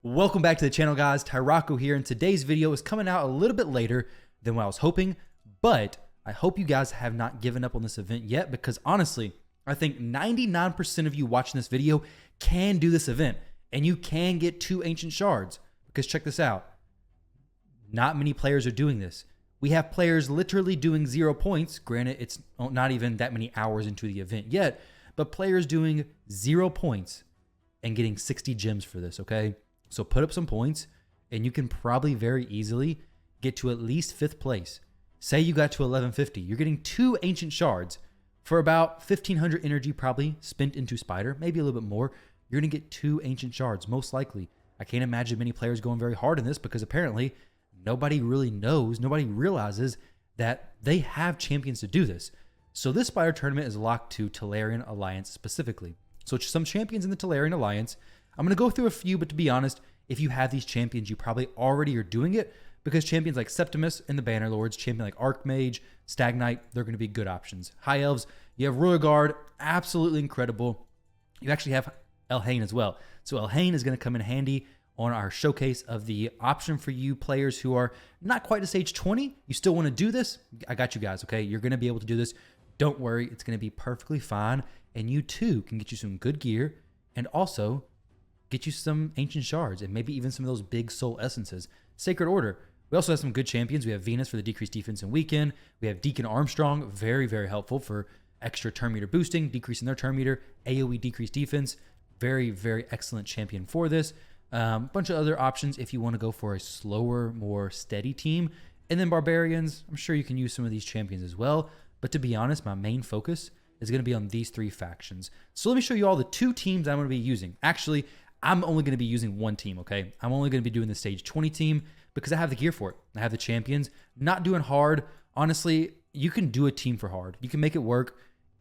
Welcome back to the channel, guys. Tyrocco here, and today's video is coming out a little bit later than what I was hoping, but I hope you guys have not given up on this event yet, because honestly, I think 99% of you watching this video can do this event, and you can get 2 ancient shards, because check this out. Not many players are doing this. We have players literally doing 0 points. Granted, it's not even that many hours into the event yet, but players doing 0 points and getting 60 gems for this, okay? So put up some points, and you can probably very easily get to at least 5th place. Say you got to 1150. You're getting 2 ancient shards for about 1500 energy probably spent into Spider, maybe a little bit more. You're going to get 2 ancient shards, most likely. I can't imagine many players going very hard in this because apparently nobody really knows, nobody realizes that they have champions to do this. So this Spider tournament is locked to Talarian Alliance specifically. So some champions in the Telerian Alliance. I'm going to go through a few, but to be honest, if you have these champions, you probably already are doing it, because champions like Septimus and the Banner Lords, champion like Archmage, Stagnite, they're going to be good options. High Elves, you have Royal Guard, absolutely incredible. You actually have Elhain as well. So Elhain is going to come in handy on our showcase of the option for you players who are not quite to stage 20. You still want to do this? I got you guys, okay? You're going to be able to do this. Don't worry, it's going to be perfectly fine. And you too can get you some good gear and also get you some ancient shards and maybe even some of those big soul essences. Sacred Order. We also have some good champions. We have Venus for the decreased defense and weaken. We have Deacon Armstrong, very, very helpful for extra turn meter boosting, decreasing their turn meter, AoE decreased defense. Very, very excellent champion for this. Bunch of other options if you want to go for a slower, more steady team. And then Barbarians, I'm sure you can use some of these champions as well. But to be honest, my main focus is going to be on these 3 factions. So let me show you all the 2 teams I'm going to be using. Actually, I'm only going to be using 1 team, okay? I'm only going to be doing the stage 20 team because I have the gear for it. I have the champions. Not doing hard. Honestly, you can do a team for hard. You can make it work.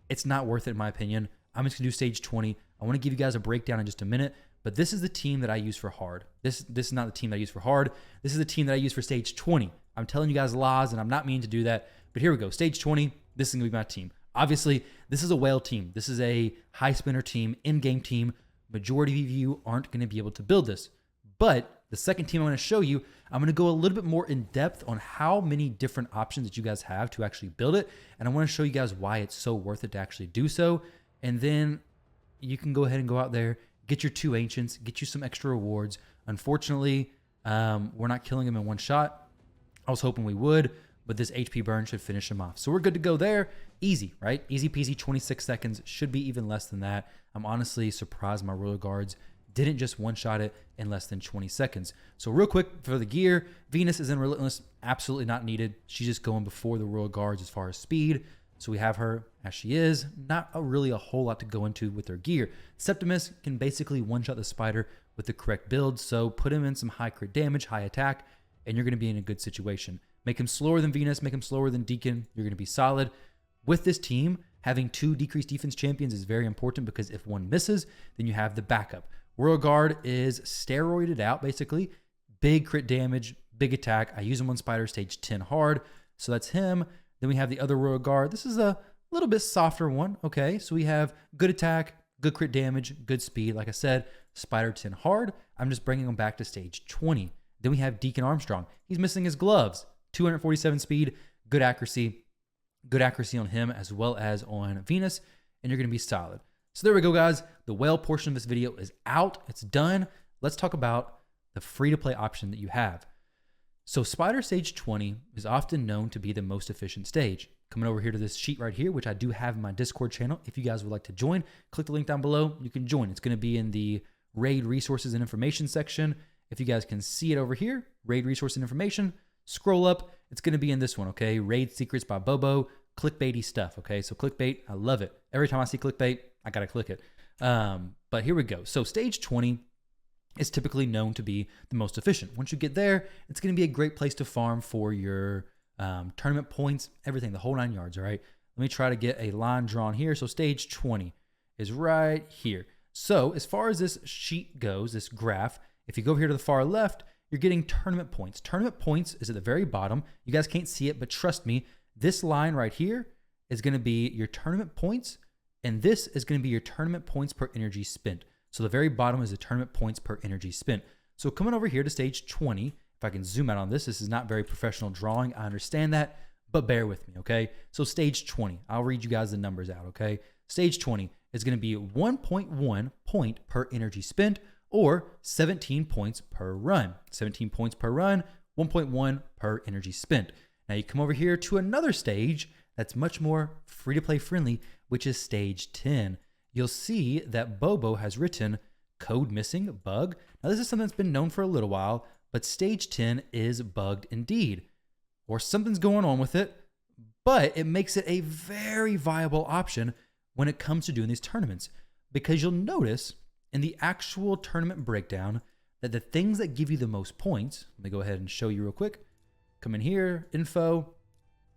It's not worth it in my opinion. I'm just going to do stage 20. I want to give you guys a breakdown in just a minute, but this is the team that I use for hard. This is not the team that I use for hard. This is the team that I use for stage 20. I'm telling you guys lies, and I'm not meaning to do that, but here we go. Stage 20, this is going to be my team. Obviously, this is a whale team. This is a high spinner team, in-game team. Majority of you aren't going to be able to build this. But the second team I'm going to show you, I'm going to go a little bit more in depth on how many different options that you guys have to actually build it. And I want to show you guys why it's so worth it to actually do so. And then you can go ahead and go out there, get your 2 ancients, get you some extra rewards. Unfortunately, we're not killing them in 1 shot. I was hoping we would, but this HP burn should finish him off. So we're good to go there. Easy, right? Easy peasy, 26 seconds. Should be even less than that. I'm honestly surprised my Royal Guards didn't just one-shot it in less than 20 seconds. So real quick for the gear, Venus is in Relentless, absolutely not needed. She's just going before the Royal Guards as far as speed. So we have her as she is. Not really a whole lot to go into with her gear. Septimus can basically one-shot the Spider with the correct build. So put him in some high crit damage, high attack, and you're going to be in a good situation. Make him slower than Venus, make him slower than Deacon. You're going to be solid. With this team, having 2 decreased defense champions is very important because if one misses, then you have the backup. Royal Guard is steroided out, basically. Big crit damage, big attack. I use him on Spider stage 10 hard, so that's him. Then we have the other Royal Guard. This is a little bit softer one, okay? So we have good attack, good crit damage, good speed. Like I said, Spider 10 hard. I'm just bringing him back to stage 20. Then we have Deacon Armstrong. He's missing his gloves. 247 speed, good accuracy. Good accuracy on him as well as on Venus, and you're going to be solid. So there we go, guys. The whale portion of this video is out. It's done. Let's talk about the free-to-play option that you have. So Spider Stage 20 is often known to be the most efficient stage. Coming over here to this sheet right here, which I do have in my Discord channel. If you guys would like to join, click the link down below. You can join. It's going to be in the Raid Resources and Information section. If you guys can see it over here, Raid Resources and Information, scroll up. It's going to be in this one, okay? Raid Secrets by Bobo. Clickbaity stuff, okay? So clickbait, I love it. Every time I see clickbait, I got to click it. But here we go. So stage 20 is typically known to be the most efficient. Once you get there, it's going to be a great place to farm for your tournament points, everything, the whole 9 yards, all right? Let me try to get a line drawn here. So stage 20 is right here. So as far as this sheet goes, this graph, if you go over here to the far left, you're getting tournament points. Tournament points is at the very bottom. You guys can't see it, but trust me, this line right here is going to be your tournament points, and this is going to be your tournament points per energy spent. So the very bottom is the tournament points per energy spent. So coming over here to stage 20, if I can zoom out on this, this is not very professional drawing. I understand that, but bear with me, okay? So stage 20, I'll read you guys the numbers out, okay? Stage 20 is going to be 1.1 point per energy spent, or 17 points per run. 17 points per run, 1.1 per energy spent. Now you come over here to another stage that's much more free-to-play friendly, which is stage 10. You'll see that Bobo has written code missing bug. Now this is something that's been known for a little while, but stage 10 is bugged indeed, or something's going on with it, but it makes it a very viable option when it comes to doing these tournaments, because you'll notice in the actual tournament breakdown that the things that give you the most points, let me go ahead and show you real quick. Come in here, info.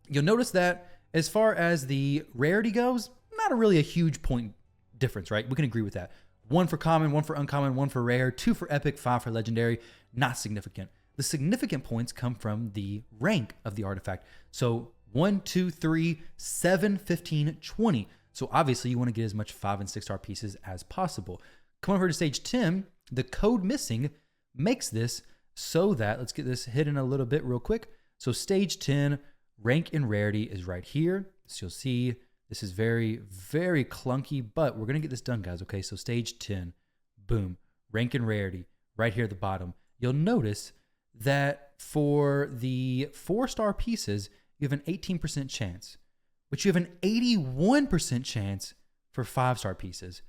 You'll notice that as far as the rarity goes, not really a huge point difference, right? We can agree with that. 1 for common, 1 for uncommon, 1 for rare, 2 for epic, 5 for legendary, not significant. The significant points come from the rank of the artifact. So 1, 2, 3, 7, 15, 20. So obviously you want to get as much 5 and 6 star pieces as possible. Come over to stage 10, the code missing makes this so that, let's get this hidden a little bit real quick. So stage 10, rank and rarity is right here. So you'll see this is very, very clunky, but we're going to get this done, guys. Okay, so stage 10, boom, rank and rarity right here at the bottom. You'll notice that for the 4-star pieces, you have an 18% chance, but you have an 81% chance for 5-star pieces.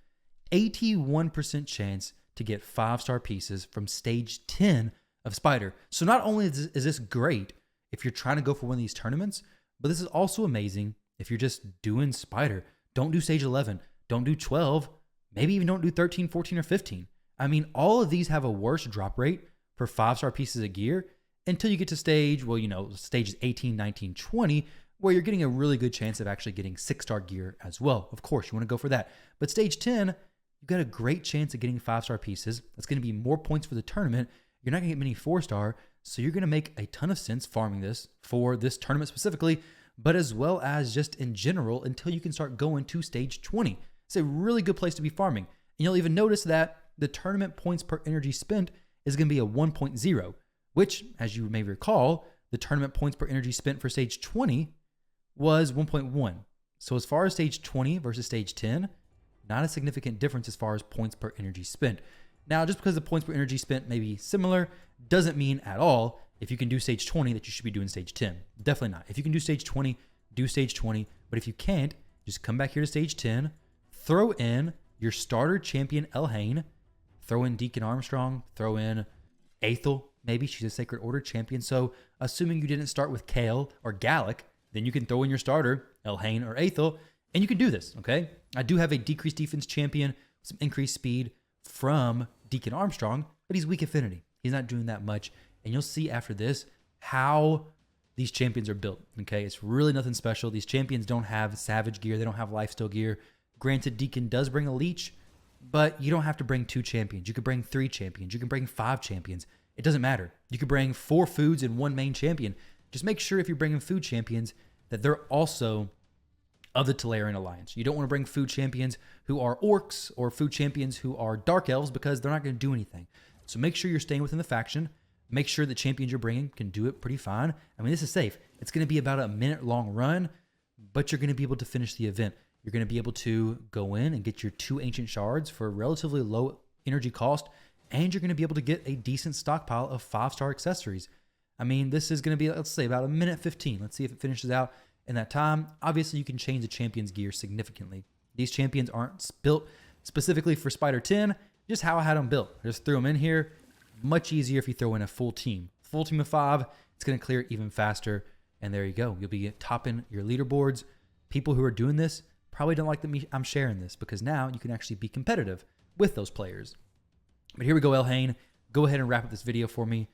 81% chance to get 5-star pieces from stage 10 of Spider. So not only is this great if you're trying to go for one of these tournaments, but this is also amazing if you're just doing Spider. Don't do stage 11, don't do 12, maybe even don't do 13, 14, or 15. I mean, all of these have a worse drop rate for 5-star pieces of gear until you get to stage, well, you know, stages 18, 19, 20, where you're getting a really good chance of actually getting 6-star gear as well. Of course, you want to go for that. But stage 10, you've got a great chance of getting 5-star pieces. That's going to be more points for the tournament. You're not going to get many 4-star, so you're going to make a ton of sense farming this for this tournament specifically, but as well as just in general until you can start going to stage 20. It's a really good place to be farming. And you'll even notice that the tournament points per energy spent is going to be a 1.0, which, as you may recall, the tournament points per energy spent for stage 20 was 1.1. So as far as stage 20 versus stage 10, not a significant difference as far as points per energy spent. Now, just because the points per energy spent may be similar, doesn't mean at all if you can do stage 20 that you should be doing stage 10. Definitely not. If you can do stage 20, do stage 20. But if you can't, just come back here to stage 10, throw in your starter champion, Elhain, throw in Deacon Armstrong, throw in Aethel, maybe she's a Sacred Order champion. So assuming you didn't start with Kale or Gallic, then you can throw in your starter, Elhain or Aethel, and you can do this, okay? I do have a decreased defense champion, some increased speed from Deacon Armstrong, but he's weak affinity. He's not doing that much. And you'll see after this how these champions are built, okay? It's really nothing special. These champions don't have Savage gear. They don't have Lifesteal gear. Granted, Deacon does bring a Leech, but you don't have to bring 2 champions. You could bring 3 champions. You can bring 5 champions. It doesn't matter. You could bring 4 foods and 1 main champion. Just make sure if you're bringing food champions that they're also of the Telerian Alliance. You don't want to bring food champions who are orcs or food champions who are dark elves because they're not going to do anything. So make sure you're staying within the faction. Make sure the champions you're bringing can do it pretty fine. I mean, this is safe. It's going to be about a minute-long run, but you're going to be able to finish the event. You're going to be able to go in and get your 2 ancient shards for a relatively low energy cost, and you're going to be able to get a decent stockpile of 5-star accessories. I mean, this is going to be, let's say, about a minute 15. Let's see if it finishes out in that time. Obviously, you can change the champion's gear significantly. These champions aren't built specifically for Spider 10, just how I had them built. I just threw them in here. Much easier if you throw in a full team. Full team of 5, it's going to clear it even faster. And there you go. You'll be topping your leaderboards. People who are doing this probably don't like that I'm sharing this, because now you can actually be competitive with those players. But here we go, Elhain. Go ahead and wrap up this video for me.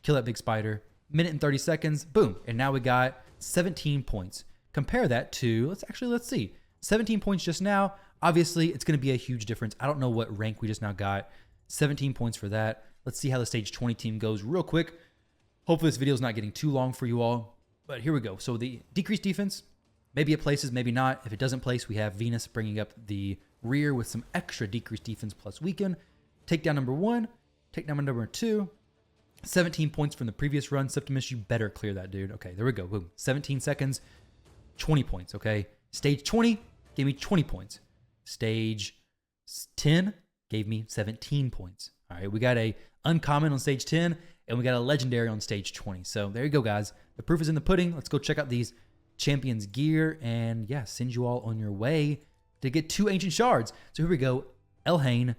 Kill that big spider. Minute and 30 seconds. Boom. And now we got 17 points. Compare that to, let's see. 17 points just now. Obviously, it's going to be a huge difference. I don't know what rank we just now got. 17 points for that. Let's see how the stage 20 team goes real quick. Hopefully this video is not getting too long for you all. But here we go. So the decreased defense, maybe it places, maybe not. If it doesn't place, we have Venus bringing up the rear with some extra decreased defense plus weaken. Takedown number 1, takedown number 2, 17 points from the previous run. Septimus, you better clear that, dude. Okay, there we go. Boom. 17 seconds, 20 points, okay? Stage 20 gave me 20 points. Stage 10 gave me 17 points. All right, we got a uncommon on stage 10, and we got a legendary on stage 20. So there you go, guys. The proof is in the pudding. Let's go check out these champions gear and, yeah, send you all on your way to get 2 ancient shards. So here we go. Elhain,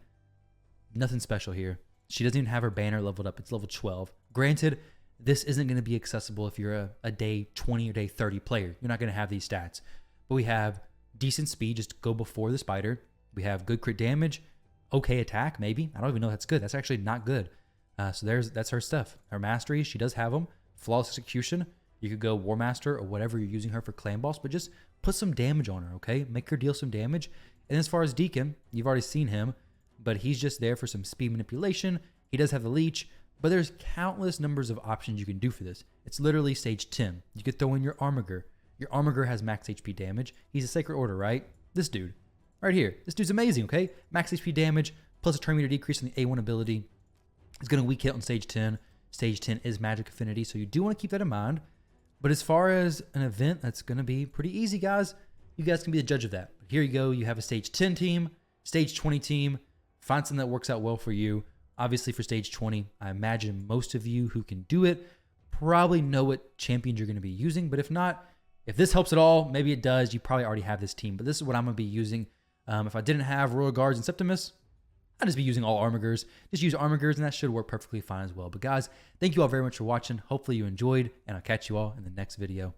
nothing special here. She doesn't even have her banner leveled up. It's level 12. Granted, this isn't going to be accessible if you're a day 20 or day 30 player. You're not going to have these stats. But we have decent speed, just go before the spider. We have good crit damage, okay attack, maybe. I don't even know if that's good. That's actually not good. So that's her stuff. Her masteries, she does have them. Flawless execution. You could go War Master or whatever you're using her for clan boss, but just put some damage on her, okay? Make her deal some damage. And as far as Deacon, you've already seen him, but he's just there for some speed manipulation. He does have the leech, but there's countless numbers of options you can do for this. It's literally stage 10. You could throw in your Armiger. Your Armiger has max HP damage. He's a Sacred Order, right? This dude, right here. This dude's amazing, okay? Max HP damage, plus a turn meter decrease on the A1 ability. He's going to weak hit on stage 10. Stage 10 is magic affinity, so you do want to keep that in mind. But as far as an event, that's going to be pretty easy, guys. You guys can be the judge of that. But here you go. You have a stage 10 team, stage 20 team. Find something that works out well for you. Obviously, for stage 20, I imagine most of you who can do it probably know what champions you're going to be using. But if not, if this helps at all, maybe it does. You probably already have this team. But this is what I'm going to be using. If I didn't have Royal Guards and Septimus, I'd just be using all Armigers. Just use Armigers, and that should work perfectly fine as well. But guys, thank you all very much for watching. Hopefully you enjoyed, and I'll catch you all in the next video.